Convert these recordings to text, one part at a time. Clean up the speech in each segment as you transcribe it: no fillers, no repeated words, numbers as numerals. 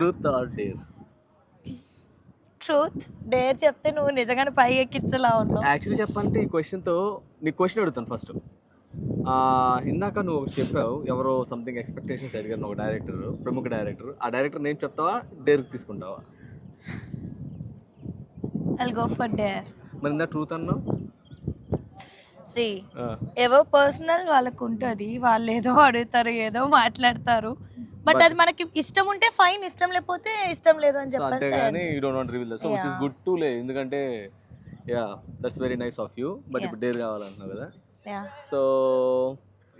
Truth or dare? Truth. Dare చెప్తే నువ్వు నిజంగానే పై ఎక్కించలా ఉన్నావు. యాక్చువల్లీ చెప్పాలంటే ఈ క్వశ్చన్తో నీ క్వశ్చన్ అడుగుతాను ఫస్ట్. ఇందాక నువ్వు ఒకటి చెప్పావు, ఎవరో సంథింగ్ ఎక్స్పెక్టేషన్స్ అడిగారు ఒక డైరెక్టర్, ప్రముఖ డైరెక్టర్. ఆ డైరెక్టర్ నేమ్ చెప్తావా, డేర్కి తీసుకుంటావా? I'll go for dare. మరి ఇందా ట్రూత్ అన్నావు. See, ఎవరో పర్సనల్ వాళ్ళకు ఉంటుంది, వాళ్ళు ఏదో అడుగుతారు, ఏదో మాట్లాడతారు. బట్ అది మనకి ఇష్టం ఉంటే ఫైన్, ఇష్టం లేకపోతే ఇష్టం లేదు అని చెప్పేస్తే అంతేగాని you don't want reveal that. So which is good to లే, ఎందుకంటే yeah that's very nice of you. But ఇప్పుడు డేర్ కావాలంటున్నావు కదా. సో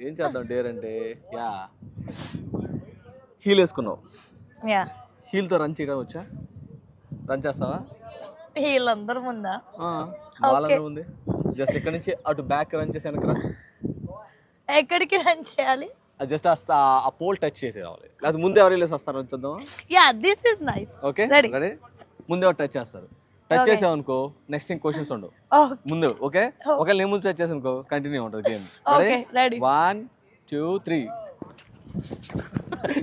ఏం చేద్దాం డేర్ అంటే, యా హీల్ వేసుకున్నావు. యా హీల్తో రన్ చేయడం వచ్చా? రన్ చేస్తావా? వీళ్ళందరూ ముందా? వాళ్ళందరూ ఉంది. జస్ట్ ఇక్కడ నుంచి అటు బ్యాక్ రన్ చేసి వెనక రన్. ఎక్కడికి రన్ చేయాలి? జస్ట్ ఆ పోల్ టచ్ చేసి రావాలి, లేకపోతే ముందే ఎవరు వెళ్ళేసి వస్తారు చూద్దాం. Yeah this is nice. Okay ready? ముందే ఎవరు టచ్ చేస్తారు. టచ్ చేసావు అనుకో నెక్స్ట్ ఇంక క్వశ్చన్స్ ఉండవు ముందు. ఓకే ఒకవేళ నేను ముందు టచ్ చేసాను అనుకో కంటిన్యూ ఉంటుంది game. Ready 1 2 3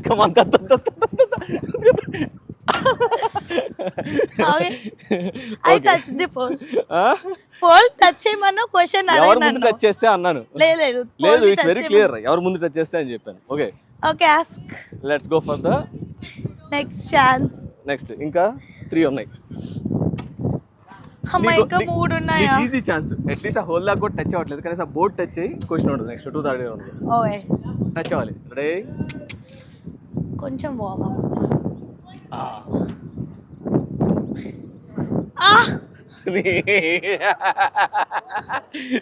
come on. I touched the pole. Pole touch చేయమన్నా క్వశ్చన్ అడగను. ఎవరు ముందు టచ్ చేస్తే అన్నాను. లేదు ఇట్స్ వెరీ క్లియర్ ఎవరు ముందు టచ్ చేస్తే అని చెప్పాను. Okay ask. Let's go for the next chance. Next ఇంకా 3 ఉన్నాయి. అమ్మా ఇంకా 3 ఉన్నాయా? Easy chance. అట్లీస్ట్ ఆ హోల్ లాగా కూడా టచ్ అవ్వట్లేదు, కానీ ఆ బోర్డ్ టచ్ అయ్యి క్వశ్చన్ ఉంటుంది. నెక్స్ట్ 2 థర్డ్ ఉంది. ఓయ్ టచ్ అవ్వాలి. రెడీ? కొంచెం వార్మ్ అప్.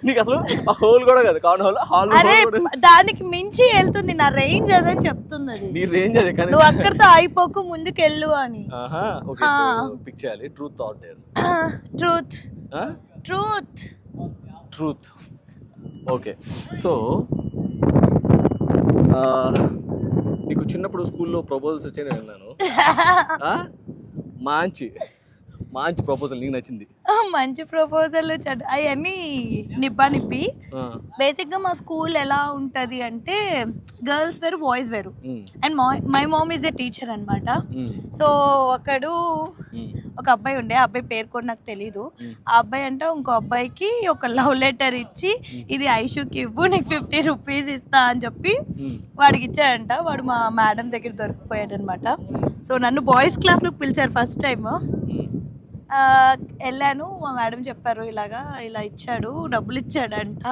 నీకు అసలు ఆ హోల్ కూడా కదా, కార్న్ హోల్. అరే దానికి మించి వెళ్తుంది, నా రేంజ్ అదని చెప్తున్నది. నీ రేంజ్ అదే, కానీ నువ్వు అక్కడితో అయిపోకు, ముందుకు వెళ్ళు అని. ఓకే పిక్ చేయాలి. Truth or dare? Truth. Truth. Truth. Okay so నీకు చిన్నప్పుడు స్కూల్లో ప్రపోజల్స్ వచ్చాయి నేను విన్నాను. మంచి ప్రపోజల్ నీకు నచ్చింది? మంచి ప్రపోజల్ అవన్నీ నిప్పి. బేసిక్ గా మా స్కూల్ ఎలా ఉంటది అంటే గర్ల్స్ వేరు బాయ్స్ వేరు. And my mom is a teacher అనమాట. సో ఒక అబ్బాయి ఉండే, ఆ అబ్బాయి పేరు కూడా నాకు తెలీదు. ఆ అబ్బాయి అంటే ఇంకో అబ్బాయికి ఒక లవ్ లెటర్ ఇచ్చి ఇది ఐషుకి ఇవ్వు, నీకు 50 రూపీస్ ఇస్తా అని చెప్పి వాడికి ఇచ్చాడంట. వాడు మా మేడం దగ్గర దొరికిపోయాడు అనమాట. సో నన్ను బాయ్స్ క్లాస్ లో పిలిచారు ఫస్ట్ టైం. వెళ్ళాను, మా మేడం చెప్పారు ఇలా ఇచ్చాడు, డబ్బులు ఇచ్చాడంట.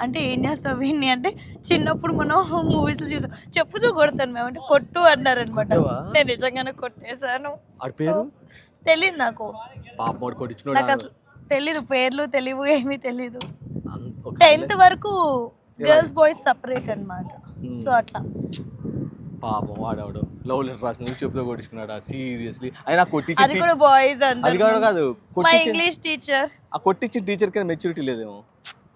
అంటే ఏం చేస్తావు వీడిని అంటే, చిన్నప్పుడు మనం మూవీస్లో చూసాం, చెప్పుతో కొడతాను మేము అంటే కొట్టు అన్నారు అనమాట. నేను నిజంగానే కొట్టేశాను. తెలీదు నాకు అసలు తెలీదు, పేర్లు తెలియవు, ఏమీ తెలీదు. 10th వరకు గర్ల్స్ బాయ్స్ సపరేట్ అనమాట. సో అట్లా పాపం వాడవాడు లవ్ లెటర్ రాసిన చెప్పుతో కొట్టించుకున్నాడా? సీరియస్లీ? అయినా అది కూడా బాయ్స్ అది కాదు మా ఇంగ్లీష్ టీచర్. ఆ కొట్టించిన టీచర్ కి మెచ్యూరిటీ లేదేమో.